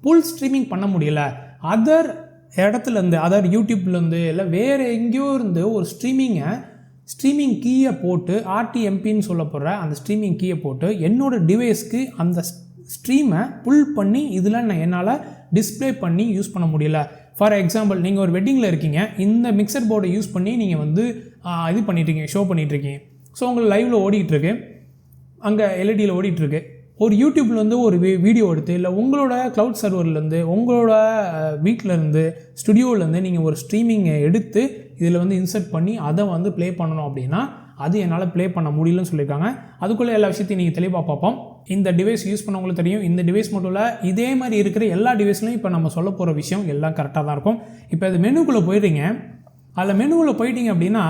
புல் streaming பண்ண முடியல, other இடத்துலேருந்து அதர் யூடியூப்லேருந்து இல்லை வேறு எங்கேயோ இருந்து ஒரு ஸ்ட்ரீமிங் கீயை போட்டு ஆர்டிஎம்பின்னு சொல்ல போகிற அந்த ஸ்ட்ரீமிங் கீயை போட்டு என்னோடய டிவைஸ்க்கு அந்த ஸ்ட்ரீமை புல் பண்ணி இதில் என்னால் டிஸ்பிளே பண்ணி யூஸ் பண்ண முடியல. ஃபார் எக்ஸாம்பிள், நீங்கள் ஒரு வெட்டிங்கில் இருக்கீங்க, இந்த மிக்சர் போர்டை யூஸ் பண்ணி நீங்கள் வந்து இது பண்ணிட்டுருக்கீங்க, ஷோ பண்ணிகிட்ருக்கீங்க. ஸோ உங்களுக்கு லைவில் ஓடிட்டுருக்கு, அங்கே எல்இடியில் ஓடிட்டுருக்கு. ஒரு யூடியூப்பில் வந்து ஒரு வீடியோ எடுத்து இல்லை உங்களோட க்ளவுட் சர்வர்லேருந்து உங்களோட வீட்டிலேருந்து ஸ்டுடியோவிலேருந்து நீங்கள் ஒரு ஸ்ட்ரீமிங்கை எடுத்து இதில் வந்து இன்சர்ட் பண்ணி அதை வந்து ப்ளே பண்ணணும் அப்படின்னா அது என்னால் ப்ளே பண்ண முடியலன்னு சொல்லியிருக்காங்க. அதுக்குள்ளே எல்லா விஷயத்தையும் நீங்கள் தெளிவாக பார்ப்போம். இந்த டிவைஸ் யூஸ் பண்ணவங்களுக்கு தெரியும். இந்த டிவைஸ் மட்டும் இல்லை, இதே மாதிரி இருக்கிற எல்லா டிவைஸ்லையும் இப்போ நம்ம சொல்ல போகிற விஷயம் எல்லாம் கரெக்டாக தான் இருக்கும். இப்போ இது மெனுக்குள்ளே போயிடுறீங்க. அதில் மெனுக்குள்ளே போயிட்டீங்க அப்படின்னா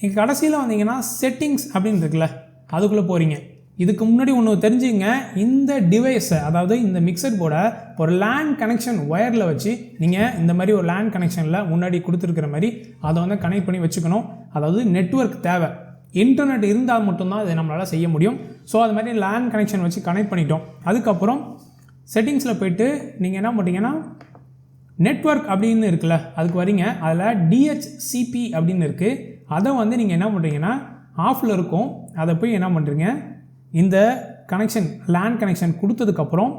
நீங்கள் கடைசியில் வந்தீங்கன்னா செட்டிங்ஸ் அப்படின்னு இருக்குல்ல, அதுக்குள்ளே போகிறீங்க. இதுக்கு முன்னாடி ஒன்று தெரிஞ்சுங்க, இந்த டிவைஸை அதாவது இந்த மிக்சர் போர்டை ஒரு லேண்ட் கனெக்ஷன் ஒயரில் வச்சு நீங்கள் இந்த மாதிரி ஒரு லேண்ட் கனெக்ஷனில் முன்னாடி கொடுத்துருக்கிற மாதிரி அதை வந்து கனெக்ட் பண்ணி வச்சுக்கணும். அதாவது நெட்வொர்க் தேவை, இன்டர்நெட் இருந்தால் மட்டும்தான் இதை நம்மளால் செய்ய முடியும். ஸோ அது மாதிரி லேண்ட் கனெக்ஷன் வச்சு கனெக்ட் பண்ணிட்டோம். அதுக்கப்புறம் செட்டிங்ஸில் போய்ட்டு நீங்கள் என்ன பண்ணிங்கன்னா நெட்வொர்க் அப்படின்னு இருக்குல்ல, அதுக்கு வரீங்க. அதில் டிஹெச்சிபி அப்படின்னு இருக்குது. அதை வந்து நீங்கள் என்ன பண்ணுறீங்கன்னா ஆஃபில் இருக்கும், அதை போய் என்ன பண்ணுறீங்க இந்த கனெக்ஷன் லேண்ட் கனெக்ஷன் கொடுத்ததுக்கப்புறம்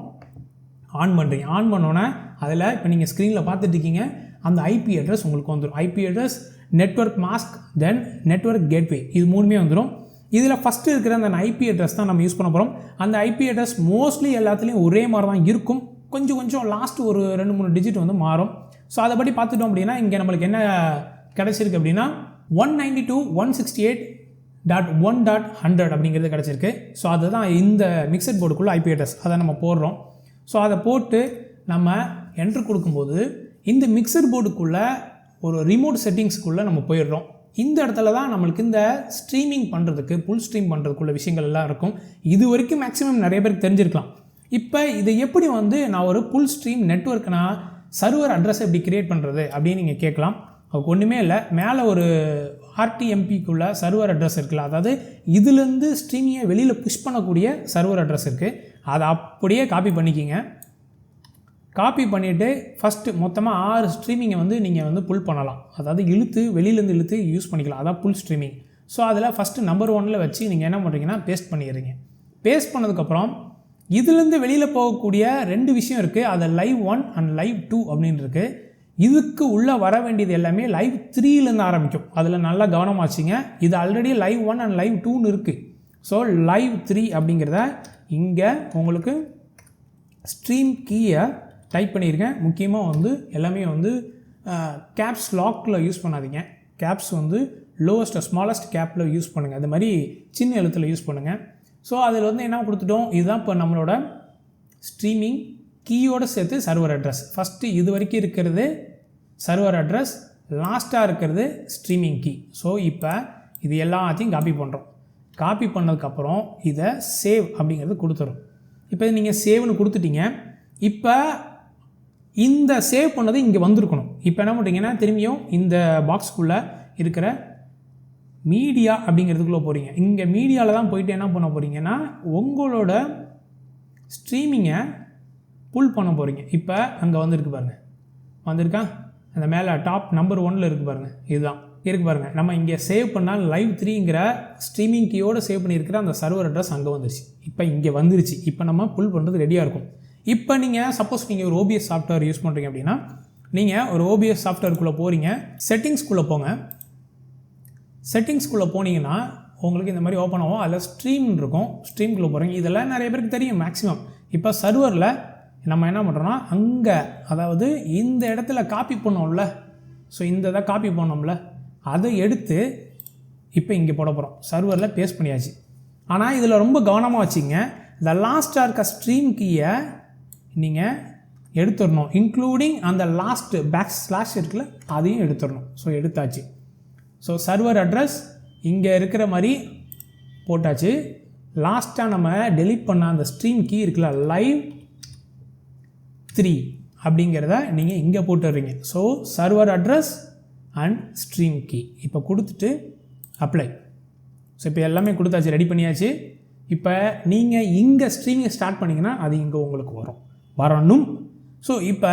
ஆன் பண்ணுறீங்க. ஆன் பண்ணோன்னே அதில் இப்போ நீங்கள் ஸ்க்ரீனில் பார்த்துட்ருக்கீங்க, அந்த ஐபி அட்ரஸ் உங்களுக்கு வந்துடும். ஐபி அட்ரஸ், நெட்வொர்க் மாஸ்க், தென் நெட்வொர்க் கேட்வே, இது மூணுமே வந்துடும். இதில் ஃபஸ்ட்டு இருக்கிற அந்த ஐபி அட்ரஸ் தான் நம்ம யூஸ் பண்ண போகிறோம். அந்த ஐபி அட்ரஸ் மோஸ்ட்லி எல்லாத்துலேயும் ஒரே மாதிரி தான் இருக்கும். கொஞ்சம் லாஸ்ட் ஒரு 2-3 டிஜிட் வந்து மாறும். ஸோ அதை படி பார்த்துட்டோம் அப்படின்னா இங்கே நம்மளுக்கு என்ன கிடச்சிருக்கு அப்படின்னா 192.168.1.100 அப்படிங்கிறது கிடச்சிருக்கு. ஸோ அதுதான் இந்த மிக்சர் போர்டுக்குள்ளே ஐபி அட்ரஸ். அதை நம்ம போடுறோம். ஸோ அதை போட்டு நம்ம என்ட்ரு கொடுக்கும்போது இந்த மிக்சர் போர்டுக்குள்ளே ஒரு ரிமோட் செட்டிங்ஸுக்குள்ளே நம்ம போயிடுறோம். இந்த இடத்துல தான் நம்மளுக்கு இந்த ஸ்ட்ரீமிங் பண்ணுறதுக்கு புல் ஸ்ட்ரீம் பண்ணுறதுக்குள்ள விஷயங்கள் எல்லாம் இருக்கும். இது வரைக்கும் மேக்ஸிமம் நிறைய பேருக்கு தெரிஞ்சிருக்கலாம். இப்போ இதை எப்படி வந்து நான் ஒரு புல் ஸ்ட்ரீம் நெட்வொர்க்னா சர்வர் அட்ரஸ் எப்படி கிரியேட் பண்ணுறது அப்படின்னு நீங்கள் கேட்கலாம். அதுக்கு ஒன்றுமே இல்லை, மேலே ஒரு ஆர்டிஎம்பிக்குள்ள சர்வர் அட்ரஸ் இருக்குல்ல, அதாவது இதுலேருந்து ஸ்ட்ரீமிங்கை வெளியில் புஷ் பண்ணக்கூடிய சர்வர் அட்ரஸ் இருக்குது. அதை அப்படியே காப்பி பண்ணிக்கிங்க. காப்பி பண்ணிவிட்டு ஃபஸ்ட்டு மொத்தமாக 6 ஸ்ட்ரீமிங்கை வந்து நீங்கள் வந்து புல் பண்ணலாம். அதாவது வெளியிலேருந்து இழுத்து யூஸ் பண்ணிக்கலாம். அதான் புல் ஸ்ட்ரீமிங். ஸோ அதில் ஃபஸ்ட்டு நம்பர் 1 வச்சு நீங்கள் என்ன பண்ணுறீங்கன்னா பேஸ்ட் பண்ணிடுறீங்க. பேஸ்ட் பண்ணதுக்கப்புறம் இதுலேருந்து வெளியில் போகக்கூடிய 2 விஷயம் இருக்குது. அது லைவ் 1 அண்ட் லைவ் 2 அப்படின்னு இருக்குது. இதுக்கு உள்ளே வர வேண்டியது எல்லாமே லைவ் 3லேருந்து ஆரம்பிக்கும். அதில் நல்லா கவனமாச்சுங்க. இது ஆல்ரெடி லைவ் 1 அண்ட் லைவ் 2ன்னு இருக்குது. ஸோ லைவ் 3 அப்படிங்கிறத இங்கே உங்களுக்கு ஸ்ட்ரீம் கீயை டைப் பண்ணியிருக்கேன். முக்கியமாக வந்து எல்லாமே வந்து கேப்ஸ் லாக்கில் யூஸ் பண்ணாதீங்க. கேப்ஸ் வந்து லோவஸ்ட் ஸ்மாலஸ்ட் கேப்பில் யூஸ் பண்ணுங்கள். அது மாதிரி சின்ன எழுத்தில் யூஸ் பண்ணுங்கள். ஸோ அதில் வந்து என்ன கொடுத்துட்டோம், இதுதான் இப்போ நம்மளோட ஸ்ட்ரீமிங் கீயோடு சேர்த்து சர்வர் அட்ரஸ். ஃபஸ்ட்டு இது வரைக்கும் இருக்கிறது சர்வர் அட்ரஸ், லாஸ்ட்டாக இருக்கிறது ஸ்ட்ரீமிங் கீ. ஸோ இப்போ இது எல்லாத்தையும் காப்பி பண்ணுறோம். காப்பி பண்ணதுக்கப்புறம் இதை சேவ் அப்படிங்கிறது கொடுத்துரும். இப்போ நீங்கள் சேவ்னு கொடுத்துட்டீங்க. இப்போ இந்த சேவ் பண்ணது இங்கே வந்திருக்கணும். இப்போ என்ன பண்ணுறீங்கன்னா திரும்பியும் இந்த பாக்ஸ்க்குள்ளே இருக்கிற மீடியா அப்படிங்கிறதுக்குள்ளே போகிறீங்க. இங்கே மீடியாவில் தான் போயிட்டு என்ன பண்ண போகிறீங்கன்னா உங்களோட ஸ்ட்ரீமிங்கை புல் பண்ண போகிறீங்க. இப்போ அங்கே வந்துருக்கு பாருங்கள், வந்திருக்கா அந்த மேலே டாப் நம்பர் 1 இருக்குது பாருங்கள், இதுதான் இருக்குது பாருங்கள். நம்ம இங்கே சேவ் பண்ணால் லைவ் 3ங்கிற ஸ்ட்ரீமிங் கீயோடு சேவ் பண்ணியிருக்கிற அந்த சர்வர் அட்ரஸ் அங்கே வந்துருச்சு. இப்போ இங்கே வந்துருச்சு. இப்போ நம்ம புல் பண்ணுறது ரெடியாக இருக்கும். இப்போ நீங்கள் சப்போஸ் நீங்கள் ஒரு OBS சாஃப்ட்வேர் யூஸ் பண்ணுறீங்க அப்படின்னா நீங்கள் ஒரு OBS சாஃப்ட்வேருக்குள்ளே போகிறீங்க. செட்டிங்ஸ்குள்ளே போங்க. செட்டிங்ஸ்குள்ளே போனீங்கன்னா உங்களுக்கு இந்த மாதிரி ஓப்பன் ஆகும். அதில் ஸ்ட்ரீம் இருக்கும். ஸ்ட்ரீம்குள்ளே போகிறீங்க. இதெல்லாம் நிறைய பேருக்கு தெரியும் மேக்ஸிமம். இப்போ சர்வரில் நம்ம என்ன பண்ணுறோன்னா அங்கே அதாவது இந்த இடத்துல காப்பி பண்ணோம்ல, ஸோ இந்த இதை காப்பி பண்ணோம்ல, அதை எடுத்து இப்போ இங்கே போட போகிறோம். சர்வரில் பேஸ்ட் பண்ணியாச்சு. ஆனால் இதில் ரொம்ப கவனமாக வச்சுங்க. இந்த லாஸ்ட்டாக இருக்க ஸ்ட்ரீம் கீயை நீங்கள் எடுத்துடணும். இன்க்ளூடிங் அந்த லாஸ்ட் பேக் / இருக்குல்ல, அதையும் எடுத்துடணும். ஸோ எடுத்தாச்சு. ஸோ சர்வர் அட்ரஸ் இங்கே இருக்கிற மாதிரி போட்டாச்சு. லாஸ்ட்டாக நம்ம டெலீட் பண்ண அந்த ஸ்ட்ரீம் கீ இருக்குல்ல, லைவ் 3 அப்படிங்கிறத நீங்கள் இங்கே போட்டுடுறீங்க. So server address and stream key இப்போ கொடுத்துட்டு அப்ளை. ஸோ இப்போ எல்லாமே கொடுத்தாச்சு, ரெடி பண்ணியாச்சு. இப்போ நீங்கள் இங்கே ஸ்ட்ரீமிங்கை ஸ்டார்ட் பண்ணிங்கன்னா அது இங்கே உங்களுக்கு வரணும். ஸோ இப்போ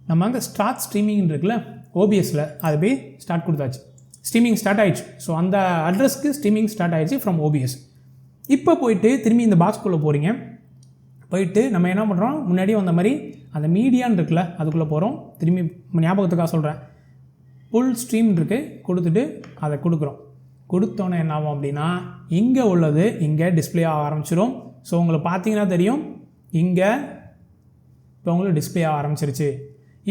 நம்ம அங்கே ஸ்டார்ட் ஸ்ட்ரீமிங் இருக்குல்ல ஓபிஎஸில் அது போய் ஸ்டார்ட் கொடுத்தாச்சு, ஸ்ட்ரீமிங் ஸ்டார்ட் ஆகிடுச்சு. ஸோ அந்த அட்ரஸ்க்கு ஸ்ட்ரீமிங் ஸ்டார்ட் ஆகிடுச்சு ஃப்ரம் ஓபிஎஸ். இப்போ போயிட்டு திரும்பி இந்த பாக்ஸ்குள்ளே போகிறீங்க. போயிட்டு நம்ம என்ன பண்ணுறோம், முன்னாடியே வந்த மாதிரி அந்த மீடியான்னு இருக்குல்ல அதுக்குள்ளே போகிறோம். திரும்பி ஞாபகத்துக்காக சொல்கிறேன், ஃபுல் ஸ்ட்ரீம் இருக்குது, கொடுத்துட்டு அதை கொடுக்குறோம். கொடுத்தோன்னே என்ன ஆகும் அப்படின்னா இங்கே உள்ளது இங்கே டிஸ்பிளே ஆக ஆரம்பிச்சிடும். ஸோ உங்களுக்கு பார்த்தீங்கன்னா தெரியும், இங்கே இப்போ உங்களுக்கு டிஸ்பிளே ஆக ஆரம்பிச்சிருச்சு.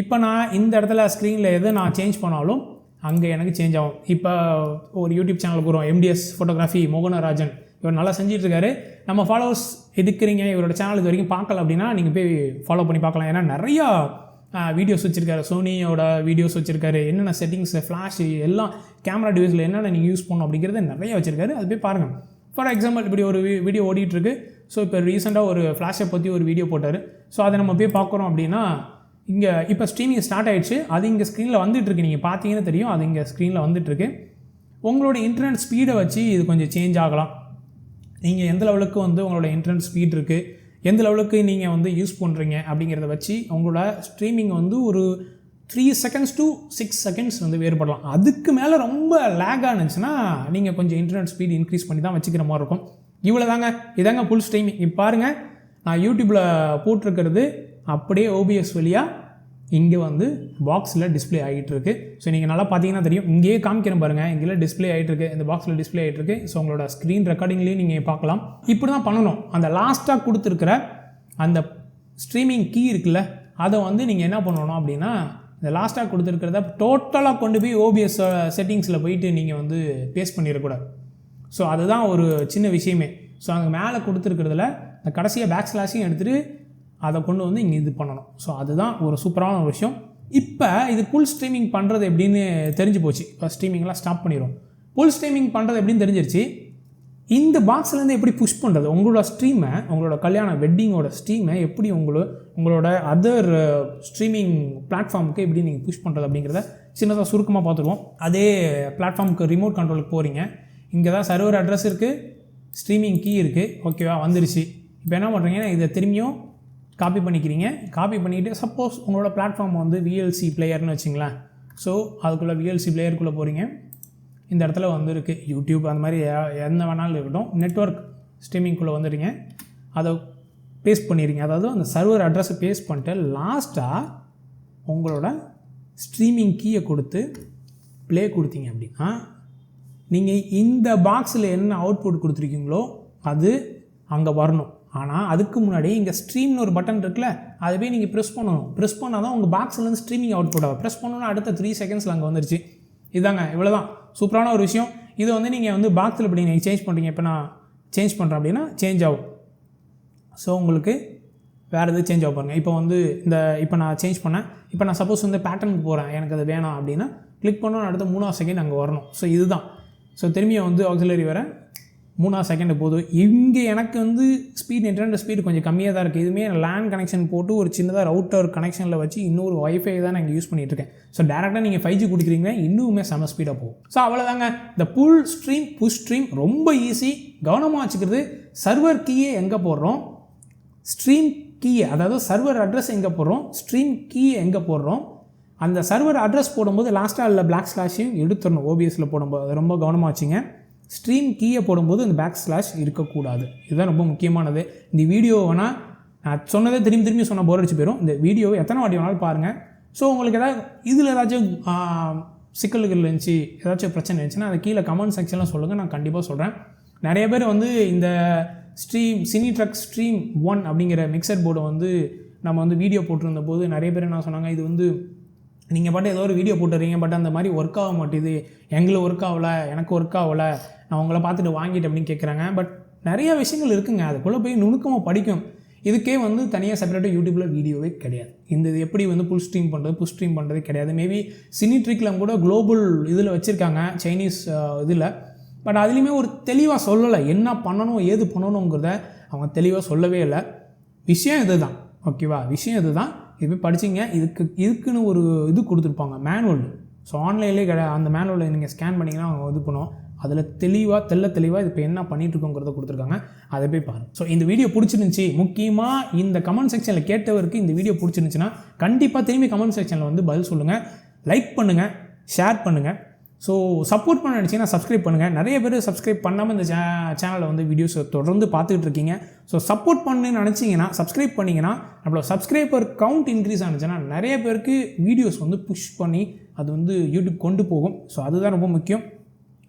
இப்போ நான் இந்த இடத்துல ஸ்க்ரீனில் எது நான் சேஞ்ச் பண்ணாலும் அங்கே எனக்கு சேஞ்ச் ஆகும். இப்போ ஒரு யூடியூப் சேனலுக்கு வரும், MDS ஃபோட்டோகிராஃபி மோகனராஜன், இவர் நல்லா செஞ்சிட்ருக்காரு. நம்ம ஃபாலோவர்ஸ் எடுக்கிறீங்க, இவரோட சேனல் இது வரைக்கும் பார்க்கல அப்படின்னா நீங்கள் போய் ஃபாலோ பண்ணி பார்க்கலாம். ஏன்னா நிறையா வீடியோஸ் வச்சுருக்காரு, சோனியோட வீடியோஸ் வச்சுருக்காரு, என்னென்ன செட்டிங்ஸு ஃப்ளாஷு எல்லாம் கேமரா டிவைஸில் என்னென்ன நீங்கள் யூஸ் பண்ணணும் அப்படிங்கிறத நிறைய வச்சுருக்காரு. அது போய் பாருங்கள். ஃபார் எக்ஸாம்பிள் இப்படி ஒரு வீடியோ ஓடிட்டுருக்கு. ஸோ இப்போ ரீசெண்டாக ஒரு ஃப்ளாஷை பற்றி ஒரு வீடியோ போட்டார். ஸோ அதை நம்ம போய் பார்க்குறோம் அப்படின்னா இங்கே இப்போ ஸ்ட்ரீமிங் ஸ்டார்ட் ஆகிடுச்சு. அது இங்கே ஸ்க்ரீனில் வந்துட்டுருக்கு, நீங்கள் பார்த்தீங்கன்னா தெரியும், அது இங்கே ஸ்க்ரீனில் வந்துட்டுருக்கு. உங்களோட இன்டர்நெட் ஸ்பீடை வச்சு இது கொஞ்சம் சேஞ்ச் ஆகலாம். நீங்கள் எந்த லெவலுக்கு வந்து உங்களோட இன்டர்நெட் ஸ்பீட் இருக்குது, எந்த லெவலுக்கு நீங்கள் வந்து யூஸ் பண்ணுறீங்க அப்படிங்கிறத வச்சு உங்களோட ஸ்ட்ரீமிங் வந்து ஒரு 3 seconds to 6 seconds வந்து வேறுபடலாம். அதுக்கு மேலே ரொம்ப லேக் ஆனிச்சுன்னா நீங்கள் கொஞ்சம் இன்டர்நெட் ஸ்பீட் இன்க்ரீஸ் பண்ணி தான் வச்சுக்கிற மாதிரி இருக்கும். இவ்வளோ தாங்க, இதாங்க ஃபுல் ஸ்ட்ரீமிங். இப்போ பாருங்கள், நான் யூடியூப்பில் போட்டிருக்கிறது அப்படியே ஓபிஎஸ் வழியாக இங்கே வந்து பாக்ஸில் டிஸ்பிளே ஆகிட்டுருக்கு. ஸோ நீங்கள் நல்லா பார்த்தீங்கன்னா தெரியும், இங்கேயே காமிக்கிறேன் பாருங்கள், இங்கே டிஸ்பிளே ஆகிட்டுருக்கு, இந்த பாக்ஸில் டிஸ்பிளே ஆகிட்டுருக்கு. ஸோ உங்களோட ஸ்க்ரீன் ரெக்கார்டிங்லேயும் நீங்கள் பார்க்கலாம். இப்படி தான் பண்ணணும். அந்த லாஸ்ட்டாக கொடுத்துருக்கிற அந்த ஸ்ட்ரீமிங் கீ இருக்குல்ல, அதை வந்து நீங்கள் என்ன பண்ணணும் அப்படின்னா இந்த லாஸ்ட்டாக கொடுத்துருக்கிறத டோட்டலாக கொண்டு போய் ஓபிஎஸ் செட்டிங்ஸில் போயிட்டு நீங்கள் வந்து பேஸ்ட் பண்ணிடக்கூடாது. ஸோ அதுதான் ஒரு சின்ன விஷயமே. ஸோ அங்கே மேலே கொடுத்துருக்கிறதுல இந்த கடைசியாக பேக் ஸ்லாஷையும் எடுத்துகிட்டு அதை கொண்டு வந்து இங்கே இது பண்ணணும். ஸோ அதுதான் ஒரு சூப்பரான ஒரு விஷயம். இப்போ இது ஃபுல் ஸ்ட்ரீமிங் பண்ணுறது எப்படின்னு தெரிஞ்சு போச்சு. இப்போ ஸ்ட்ரீமிங்லாம் ஸ்டாப் பண்ணிடும். ஃபுல் ஸ்ட்ரீமிங் பண்ணுறது எப்படின்னு தெரிஞ்சிருச்சு. இந்த பாக்ஸ்லேருந்து எப்படி புஷ் பண்ணுறது, உங்களோட ஸ்ட்ரீமை, உங்களோட கல்யாண வெட்டிங்கோட ஸ்ட்ரீமை எப்படி உங்களோட அதர் ஸ்ட்ரீமிங் பிளாட்ஃபார்முக்கு எப்படி நீங்கள் புஷ் பண்ணுறது அப்படிங்கிறத சின்னதாக சுருக்கமாக பார்த்துருவோம். அதே பிளாட்ஃபார்முக்கு ரிமோட் கண்ட்ரோலுக்கு போகிறீங்க. இங்கே தான் சர்வர் அட்ரஸ் இருக்குது, ஸ்ட்ரீமிங் கீ இருக்குது, ஓகேவா, வந்துருச்சு. இப்போ என்ன பண்ணுறீங்கன்னா இதை திரும்பியும் காப்பி பண்ணிக்கிறீங்க. காப்பி பண்ணிவிட்டு சப்போஸ் உங்களோட பிளாட்ஃபார்ம் வந்து VLC பிளேயர்னு வச்சிங்களேன். ஸோ அதுக்குள்ளே VLC பிளேயருக்குள்ளே போகிறீங்க. இந்த இடத்துல வந்து இருக்குது யூடியூப், அந்த மாதிரி எந்த வேணாலும் இருக்கட்டும், நெட்வொர்க் ஸ்ட்ரீமிங்குள்ளே வந்துடுங்க. அதை பேஸ்ட் பண்ணிடுங்க. அதாவது அந்த சர்வர் அட்ரஸை பேஸ்ட் பண்ணிட்டு லாஸ்ட்டாக உங்களோட ஸ்ட்ரீமிங் கீயை கொடுத்து ப்ளே கொடுத்தீங்க அப்படின்னா நீங்கள் இந்த பாக்ஸில் என்ன அவுட்புட் கொடுத்துருக்கீங்களோ அது அங்கே வரணும். ஆனால் அதுக்கு முன்னாடி இங்கே ஸ்ட்ரீம்னு ஒரு பட்டன் இருக்குல்ல, அதை போய் நீங்கள் ப்ரெஸ் பண்ணணும். ப்ரெஸ் பண்ணால் தான் உங்கள் பாக்ஸ்லேருந்து ஸ்ட்ரீமிங் அவுட்புட் ஆகும். ப்ரெஸ் பண்ணணும்னா அடுத்த 3 secondsல அங்கே வந்துருச்சு. இதாங்க, இவ்வளோ தான் சூப்பரான ஒரு விஷயம். இது வந்து நீங்கள் வந்து பாக்ஸில் இப்படி நீங்கள் சேஞ்ச் பண்ணுறீங்க. இப்போ நான் சேஞ்ச் பண்ணுறேன் அப்படின்னா சேஞ்ச் ஆகும். ஸோ உங்களுக்கு வேறு எது சேஞ்ச் ஆக பாருங்கள். இப்போ வந்து இப்போ நான் சேஞ்ச் பண்ணேன். இப்போ நான் சப்போஸ் வந்து பேட்டர்னுக்கு போகிறேன், எனக்கு அது வேணாம் அப்படின்னா கிளிக் பண்ணணும், அடுத்த 3வது செகண்ட் அங்கே வரணும். ஸோ இதுதான். ஸோ திரும்பியும் வந்து ஆக்சிலரி வர 3வது செகண்ட் போதும். இங்கே எனக்கு வந்து இன்டர்நெட் ஸ்பீடு கொஞ்சம் கம்மியாக தான் இருக்குது. இதுவுமே லேண்ட் கனெக்ஷன் போட்டு ஒரு சின்னதாக ரவுட்டர் கனெக்ஷனில் வச்சு இன்னொரு வைஃபை தான் நான் இங்கே யூஸ் பண்ணிகிட்ருக்கேன். ஸோ டேரெக்டாக நீங்கள் 5G கொடுக்குறீங்க, இன்னுமே செம ஸ்பீடாக போகும். ஸோ அவ்வளோதாங்க. இந்த புஷ் ஸ்ட்ரீம் ரொம்ப ஈஸி. கவனமாக வச்சுக்கிறது, சர்வர் கீயை எங்கே போடுறோம், ஸ்ட்ரீம் கீயை, அதாவது சர்வர் அட்ரஸ் எங்கே போடுறோம், ஸ்ட்ரீம் கீயை எங்கே போடுறோம், அந்த சர்வர் அட்ரஸ் போடும்போது லாஸ்ட்டாக இல்லை பிளாக் ஸ்லாஷையும் எடுத்துடணும். ஓபிஎஸில் போடும்போது அது ரொம்ப கவனமாக வச்சுங்க. ஸ்ட்ரீம் கீயை போடும்போது அந்த பேக் ஸ்லாஷ் இருக்கக்கூடாது. இதுதான் ரொம்ப முக்கியமானது. இந்த வீடியோ வேணால் நான் சொன்னதே திரும்பி சொன்ன போர் அடிச்சு போயிடும். இந்த வீடியோ எத்தனை வாட்டி வேணாலும் பாருங்கள். ஸோ உங்களுக்கு ஏதாவது இதில் ஏதாச்சும் சிக்கல்கள் இருந்துச்சு, ஏதாச்சும் பிரச்சனை இருந்துச்சுன்னா அதை கீழே கமெண்ட் செக்ஷனில் சொல்லுங்கள், நான் கண்டிப்பாக சொல்கிறேன். நிறைய பேர் வந்து இந்த சினிட்ரக் ஸ்ட்ரீம் 1 அப்படிங்கிற மிக்சர் போர்டை வந்து நம்ம வந்து வீடியோ போட்டிருந்த போது நிறைய பேர் என்ன சொன்னாங்க, இது வந்து நீங்கள் பாட்டு ஏதோ ஒரு வீடியோ போட்டுறீங்க, பட் அந்த மாதிரி ஒர்க் ஆக மாட்டேது, எங்களுக்கு ஒர்க் ஆகலை, எனக்கு ஒர்க் ஆகலை, நான் உங்களை பார்த்துட்டு வாங்கிட்டு அப்படின்னு கேட்குறாங்க. பட் நிறையா விஷயங்கள் இருக்குங்க, அதுக்குள்ளே போய் நுணுக்கமாக படிக்கும். இதுக்கே வந்து தனியாக செப்பரேட்டாக யூடியூப்பில் வீடியோவே கிடையாது. இது எப்படி வந்து புஷ் ஸ்ட்ரீம் பண்ணுறது கிடையாது. மேபி சினிட்ரிக்கில் கூட குளோபல் இதில் வச்சுருக்காங்க, சைனீஸ் இதில். பட் அதுலேயுமே ஒரு தெளிவாக சொல்லலை, என்ன பண்ணணும் ஏது பண்ணணுங்கிறத அவங்க தெளிவாக சொல்லவே இல்லை. விஷயம் இது தான், ஓகேவா, விஷயம் இது தான். இது போய் படிச்சிங்க. இதுக்குன்னு ஒரு இது கொடுத்துருப்பாங்க, மேனுவல். ஸோ ஆன்லைன்லேயே அந்த மேனுவலில் நீங்கள் ஸ்கேன் பண்ணிங்கன்னா அவங்க இது பண்ணுவோம். அதில் தெளிவாக இது இப்போ என்ன பண்ணிகிட்ருக்கோங்கிறத கொடுத்துருக்காங்க, அதை போய் பாருங்கள். ஸோ இந்த வீடியோ பிடிச்சிருந்துச்சி, முக்கியமாக இந்த கமெண்ட் செக்ஷனில் கேட்டவருக்கு இந்த வீடியோ பிடிச்சிருந்துச்சின்னா கண்டிப்பாக திரும்பி கமெண்ட் செக்ஷனில் வந்து பதில் சொல்லுங்கள், லைக் பண்ணுங்கள், ஷேர் பண்ணுங்கள். ஸோ சப்போர்ட் பண்ண நினச்சிங்கன்னா சப்ஸ்கிரைப் பண்ணுங்கள். நிறைய பேர் சப்ஸ்கிரைப் பண்ணாமல் இந்த சேனலில் வந்து வீடியோஸை தொடர்ந்து பார்த்துக்கிட்டு இருக்கீங்க. ஸோ சப்போர்ட் பண்ணுன்னு நினச்சிங்கன்னா சப்ஸ்கிரைப் பண்ணிங்கன்னா நம்மளோட சப்ஸ்கிரைபர் கவுண்ட் இன்க்ரீஸ் ஆனிச்சுன்னா நிறைய பேருக்கு வீடியோஸ் வந்து புஷ் பண்ணி அது வந்து யூடியூப் கொண்டு போகும். ஸோ அதுதான் ரொம்ப முக்கியம்.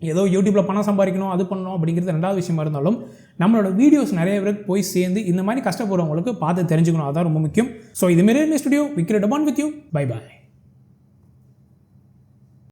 ஏதோ யூடியூப்பில் பணம் சம்பாதிக்கணும், அது பண்ணணும் அப்படிங்கிறது ரெண்டாவது விஷயமா இருந்தாலும் நம்மளோட வீடியோஸ் நிறைய பேருக்கு போய் சேர்ந்து இந்த மாதிரி கஷ்டப்படுறவங்களுக்கு பார்த்து தெரிஞ்சுக்கணும், அதுதான் ரொம்ப முக்கியம். ஸோ இதுமாரி ஸ்டுடியோ விக்ரேட் அபான் வித் யூ. Bye bye.